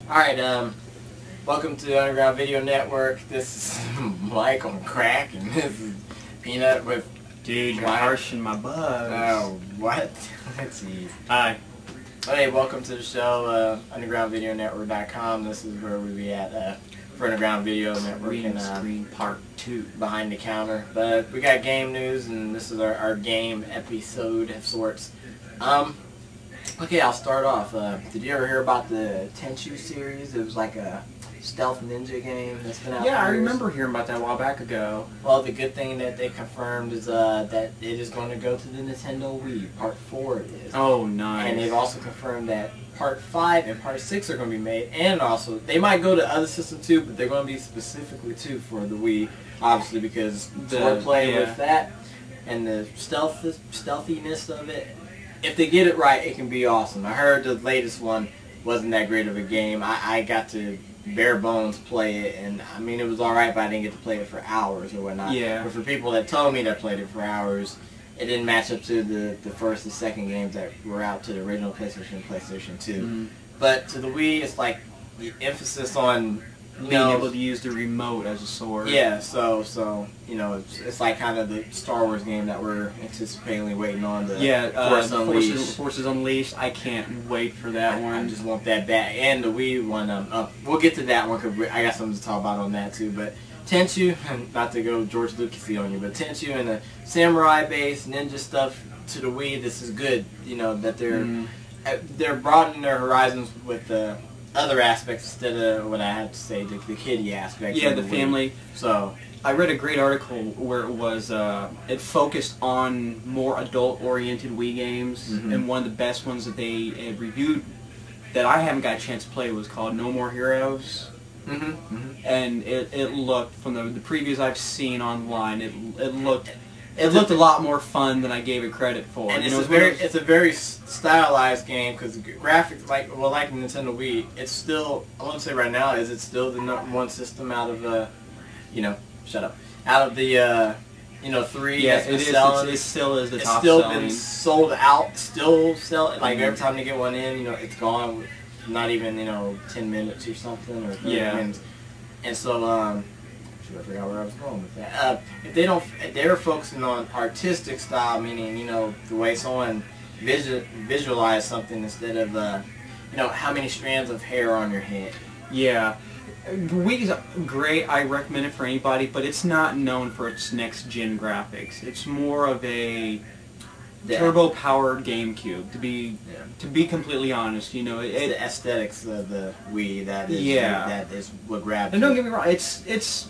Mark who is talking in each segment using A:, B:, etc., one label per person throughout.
A: Alright, welcome to the Underground Video Network. This is Mike on crack, and this is Peanut with...
B: Dude, you're harshing my buzz.
A: Oh, what? Let's see.
B: Hi.
A: Hey, welcome to the show, undergroundvideonetwork.com. This is where we be at for Underground Video Network.
B: Green Screen Part 2.
A: Behind the counter. But we got game news, and this is our game episode of sorts. Okay, I'll start off. Did you ever hear about the Tenchu series? It was like a stealth ninja game that's been out
B: Yeah,
A: for
B: I
A: years.
B: remember hearing about that a while back ago.
A: Well, the good thing that they confirmed is that it is going to go to the Nintendo Wii. Part 4 it is.
B: Oh, nice.
A: And they've also confirmed that Part 5 and Part 6 are going to be made. And also, they might go to other systems too, but they're going to be specifically too for the Wii. Obviously, because the swordplay with that and the stealthiness of it. If they get it right, it can be awesome. I heard the latest one wasn't that great of a game. I got to bare bones play it, and I mean, it was alright, but I didn't get to play it for hours or whatnot.
B: Yeah.
A: But for people that told me that played it for hours, it didn't match up to the first and second games that were out to the original PlayStation, PlayStation 2.
B: Mm-hmm.
A: But to the Wii, it's like the emphasis on
B: being able to use the remote as a sword.
A: Yeah, so you know, it's like kind of the Star Wars game that we're anticipatingly waiting on.
B: Forces Unleashed. I can't wait for that one.
A: I just want that back, and the Wii one. We'll get to that one because I got something to talk about on that too. But Tenchu, not to go George Lucasy on you, but Tenchu and the samurai-based ninja stuff to the Wii. This is good. You know that they're broadening their horizons with the other aspects instead of what I had to say, the kiddie aspect.
B: Yeah, the family.
A: So
B: I read a great article where it was it focused on more adult-oriented Wii games, and one of the best ones that they had reviewed that I haven't got a chance to play was called No More Heroes. And it looked, from the previews I've seen online, it looked a lot more fun than I gave it credit for.
A: And
B: it's
A: a very stylized game because graphics, like Nintendo Wii, it's still, I want to say right now, it's still the #1 system out of out of the 3.
B: Yeah,
A: it is.
B: It still is the top
A: selling.
B: It's still
A: been sold out. Still selling. Like every time they get one in, it's gone. Not even 10 minutes or something or 30 minutes. And so I forgot where I was going with that. If they're focusing on artistic style, meaning the way someone visualize something instead of how many strands of hair on your head.
B: Yeah, Wii's great. I recommend it for anybody, but it's not known for its next gen graphics. It's more of a turbo-powered GameCube. To be completely honest,
A: it's the aesthetics of the Wii that is what grabs.
B: And don't get me wrong, it's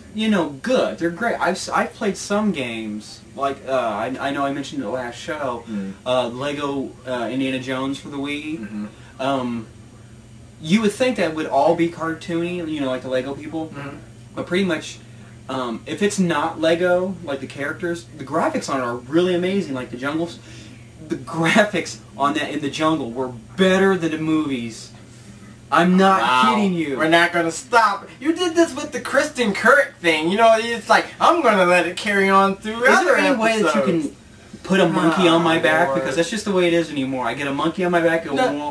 B: good. They're great. I've played some games like I know I mentioned in the last show, Lego Indiana Jones for the Wii. You would think that would all be cartoony, like the Lego people, but pretty much. If it's not Lego, like the characters, the graphics on it are really amazing. Like the jungles, the graphics on that in the jungle were better than the movies. I'm not kidding you.
A: We're not gonna stop. You did this with the Kristen Kirk thing. It's like I'm gonna let it carry on through.
B: Is there any way that you can put a monkey on my back?
A: Lord.
B: Because that's just the way it is anymore. I get a monkey on my back.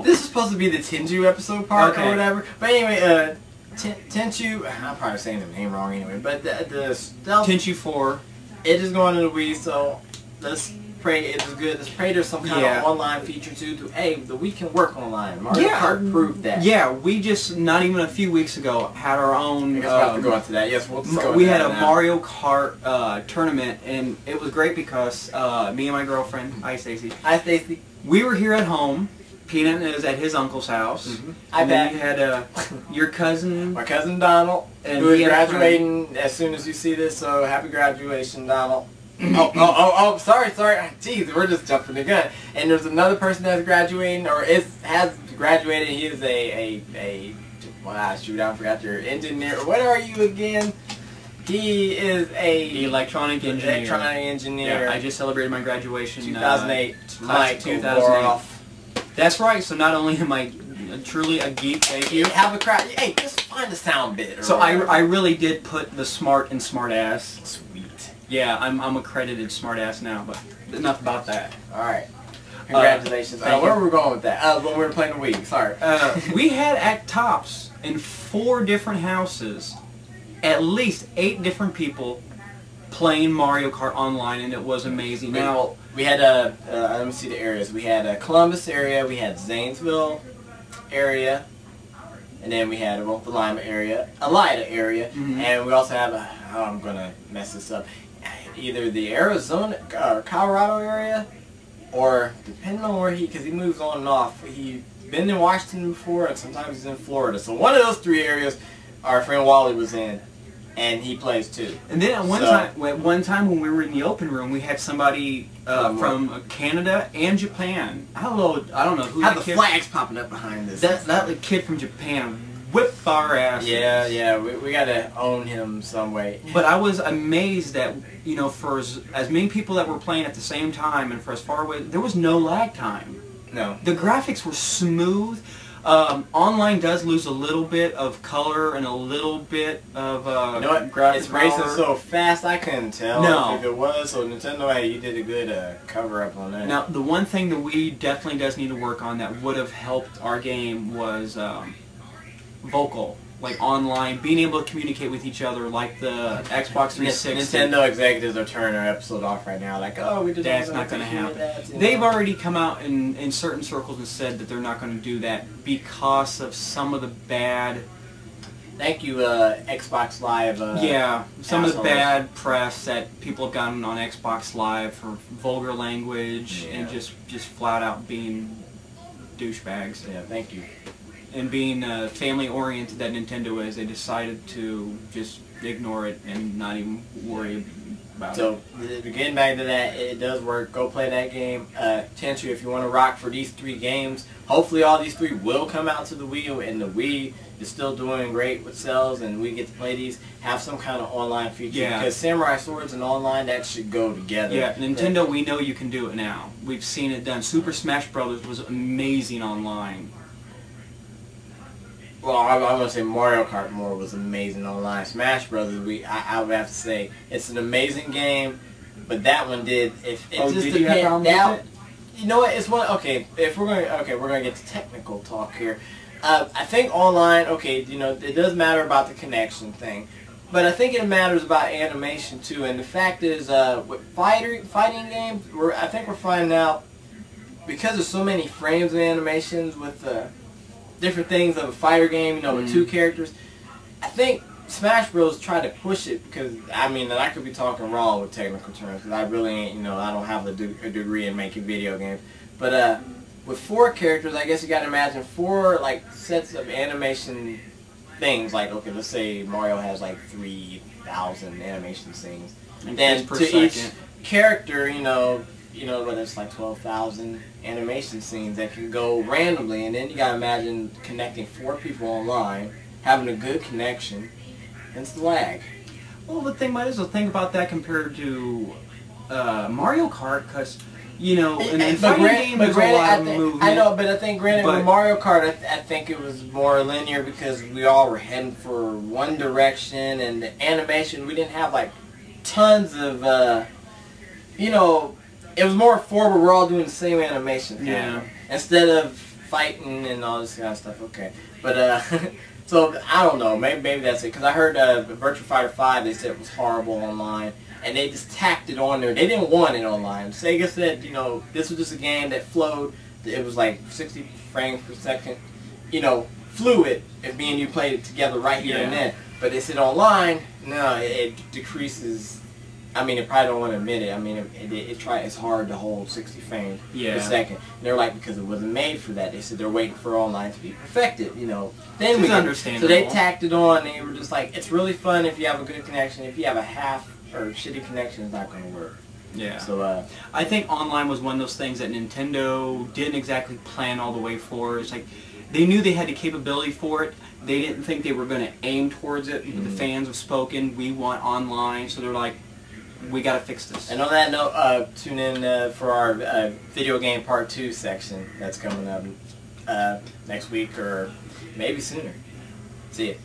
A: This is supposed to be the Tenchu episode part or whatever. But anyway, Tenchu, I'm probably saying the name wrong anyway, but the stealth
B: Tenchu 4.
A: It is going to the Wii, so let's pray it is good. Let's pray there's some kind of online feature too. Hey, the Wii can work online. Mario Kart proved that.
B: Yeah, we just not even a few weeks ago had our own.
A: I guess we'll have to go into that. Yes,
B: we had a Mario Kart tournament, and it was great because me and my girlfriend, hi Stacy.
A: Hi Stacy.
B: We were here at home. Peanut is at his uncle's house.
A: I bet.
B: You had your cousin.
A: My cousin Donald,
B: and
A: who is graduating as soon as you see this, so happy graduation, Donald. Sorry. Jeez, we're just jumping the gun. And there's another person that's graduating, or has graduated. He is shoot, I forgot your engineer. What are you again? He is a
B: electronic engineer.
A: Yeah,
B: I just celebrated my graduation.
A: 2008.
B: Class 2008. That's right. So not only am I truly a geek, thank you.
A: Have a crowd. Hey, just find a sound bit.
B: So I really did put the smart in smart ass.
A: Sweet.
B: Yeah, I'm accredited smart ass now, but enough about that.
A: All right. Congratulations. Where were we going with that? When we were playing the Wii. Sorry.
B: We had at Tops in 4 different houses, at least 8 different people playing Mario Kart online, and it was amazing.
A: Now, we had let me see the areas. We had a Columbus area, we had Zanesville area, and then we had the Lima area, Elida area, and we also have I'm gonna mess this up, either the Arizona or Colorado area, or depending on where because he moves on and off. He's been in Washington before, and sometimes he's in Florida. So one of those 3 areas our friend Wally was in, and he plays too.
B: And then at one time when we were in the open room, we had somebody from Canada and Japan. I don't know who.
A: How the flags popping up behind this?
B: That kid from Japan whipped our asses.
A: Yeah, we gotta own him some way.
B: But I was amazed that, you know, for as many people that were playing at the same time and for as far away, there was no lag time.
A: No.
B: The graphics were smooth. Online does lose a little bit of color and a little bit of
A: you know what?
B: graphic
A: It's racing
B: power.
A: so fast I couldn't tell
B: No.
A: if it was. So Nintendo, hey, you did a good cover up on that.
B: Now, the one thing that we definitely does need to work on that would have helped our game was vocal, like online, being able to communicate with each other, like the Xbox 360.
A: Nintendo executives are turning our episode off right now, like, oh, we just
B: that's not going to happen. They've already come out in certain circles and said that they're not going to do that because of some of the bad.
A: Thank you, Xbox Live.
B: Yeah, some
A: assholes.
B: of the bad press that people have gotten on Xbox Live for vulgar language and just flat out being douchebags.
A: Yeah, thank you.
B: And being family-oriented that Nintendo is, they decided to just ignore it and not even worry about it.
A: So, getting back to that, it does work. Go play that game. Chancellor, if you want to rock for these 3 games, hopefully all these 3 will come out to the Wii U, and the Wii is still doing great with sales, and we get to play these, have some kind of online feature.
B: Yeah.
A: Because Samurai Swords and online, that should go together.
B: Yeah, Nintendo, we know you can do it now. We've seen it done. Super Smash Brothers was amazing online.
A: Well, I'm going to say Mario Kart more was amazing online. Smash Brothers, I would have to say, it's an amazing game, but that one did. If it just
B: did you have problems with it?
A: You know what? It's one. Okay, if we're going to get to technical talk here. I think online, okay, you know, it does matter about the connection thing, but I think it matters about animation too. And the fact is, with fighting games, I think we're finding out because there's so many frames of animations with different things of a fighter game, you know, with 2 characters. I think Smash Bros. Tried to push it because, I mean, and I could be talking wrong with technical terms because I really ain't, you know, I don't have a degree in making video games. But with 4 characters, I guess you got to imagine 4 like sets of animation things. Like, okay, let's say Mario has like 3,000 animation scenes, and then to each character, you know, whether it's like 12,000 animation scenes that can go randomly, and then you gotta imagine connecting 4 people online, having a good connection, hence the lag.
B: Well, the thing might as well think about that compared to Mario Kart, because you know, in fighting game there's a lot of movement.
A: I know, but I think granted with Mario Kart, I think it was more linear because we all were heading for one direction, and the animation we didn't have like tons of you know. It was more forward, we're all doing the same animation thing.
B: Yeah.
A: Instead of fighting and all this kind of stuff, okay. But, so, I don't know, maybe that's it. Because I heard Virtua Fighter 5, they said it was horrible online. And they just tacked it on there. They didn't want it online. Sega said, you know, this was just a game that flowed. It was like 60 frames per second. You know, fluid if me and you played it together right here and then. But they said online, no, it decreases. I mean, it probably don't want to admit it. I mean, it's hard to hold 60 frames per second. And they're like, because it wasn't made for that. They said they're waiting for online to be perfected, you know. Then we
B: understandable.
A: So they tacked it on, and they were just like, it's really fun if you have a good connection. If you have a half or shitty connection, it's not going to work.
B: Yeah.
A: So
B: I think online was one of those things that Nintendo didn't exactly plan all the way for. It's like they knew they had the capability for it. They didn't think they were going to aim towards it. The fans have spoken. We want online, so they're like, we got to fix this.
A: And on that note, tune in for our video game part 2 section that's coming up next week or maybe sooner. See ya.